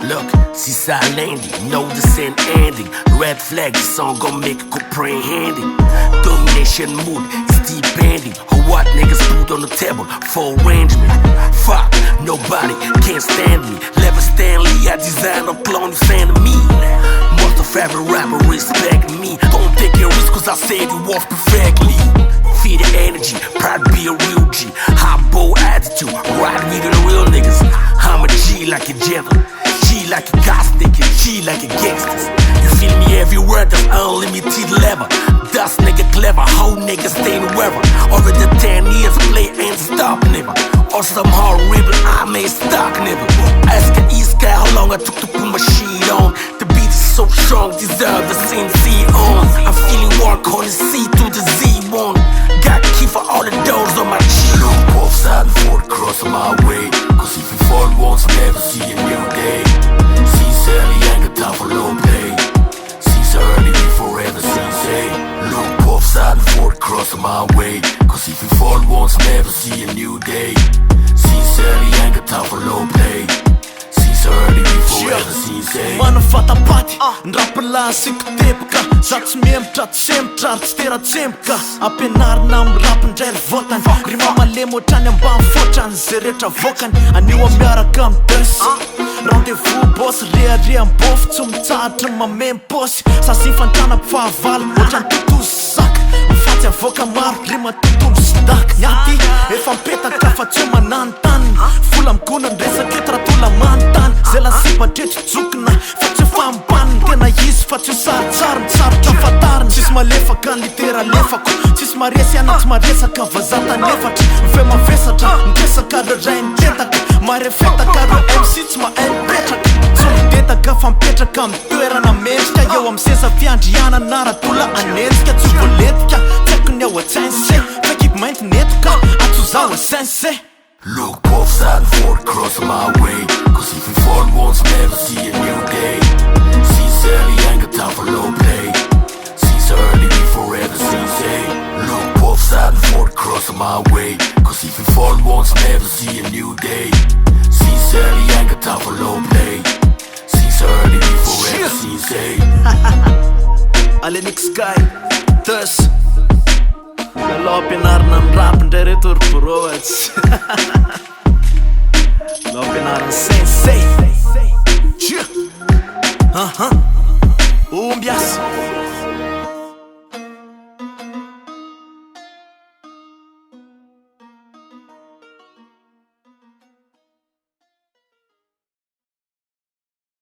Look, seaside landing, know the same ending. Red flag, the song gon' make it comprehending. Domination mood is deep ending. Or what niggas put on the table for arrangement. Fuck, nobody can't stand me. Lever Stanley, I design a clone fan of me. Most of every rapper respect me. Don't take a risk cause I said it was perfectly. Feed the energy, proud to be a real G. High bow attitude, ride with the real niggas. I'm a G like a gentle, G like a gas nigga, G like a gangsters. You feel me everywhere, that's unlimited level. Duss nigga clever, whole nigga staying wherever. Over the 10 years, play and stop never. Or somehow horrible, I may stop never. XKAI, how long I took to put my shit on. The beat is so strong, deserve the SENSEI on. I'm feeling work on the C to the Z1. Got key for all the doors on my cheek. Look both sides before it cross my way. Cause if you fall once, never see a new day. Sincerely, ain't got time for low play. Sincerely, be forever SENSEI. Look both sides before it cross my way. Cause if you fall once, never see a new day. Sincerely, ain't got time for low play. Sincerely, be forever SENSEI. Manafatapaty, ndrapala sikotepaka. Za tsy miematra, tsy sematra, tsy tera-tsempoka. Ampianarina amin'ny rapindray ry votany. Rima malemy ohatrany ambany fotrany. Zay rehetra vokany, anio miaraka amin'ny Duss. Rendez-vous boss, rehareha mbofy. Tsy mitsahatra mamemy posy. Sasy fantrana mpifahavalo, ohatrany totozy zaka. Mifatsy avoaka maro, rima totono sy daka. Nyaty, efa mipetaka fa tsy mananotany. Vola migona nresaka eto raha tola manontany. Zay lasipatretry jokona, fa tsy fambaniny. Tena izy fa tsy saritsary, mitsarotra fatariny. Tsisy malefaka ny litera lefako. Tsisy maresy ana tsy maresaka vazata nefatra. Mife mavesatra, nitresaka ray nitretaka. Marefetaka ro MC tsy mahay mipetraka. Tsy midetaka fa mipetraka amin'ny toerana mendrika. Eo amin'ny seza fiandrianana ratola anenjika. Tsy voaletika, tsy haiko ny ao a-SENSEI. Fekipy mainty netoka, atso zaho a-SENSEI. Look both sides before it cross my way. Cause if you fall once, never see a new day. Sincerely, ain't got time for low play. Sincerely, be forever SENSEI. Look both sides before it cross my way. Cause if you fall once, never see a new day. Sincerely, ain't got time for low play. Sincerely, be forever SENSEI. Allez XKAI, Duss. Lalo ampianarina amin'ny rapindray reto ry broats. Lalo ampianarina SENSEI.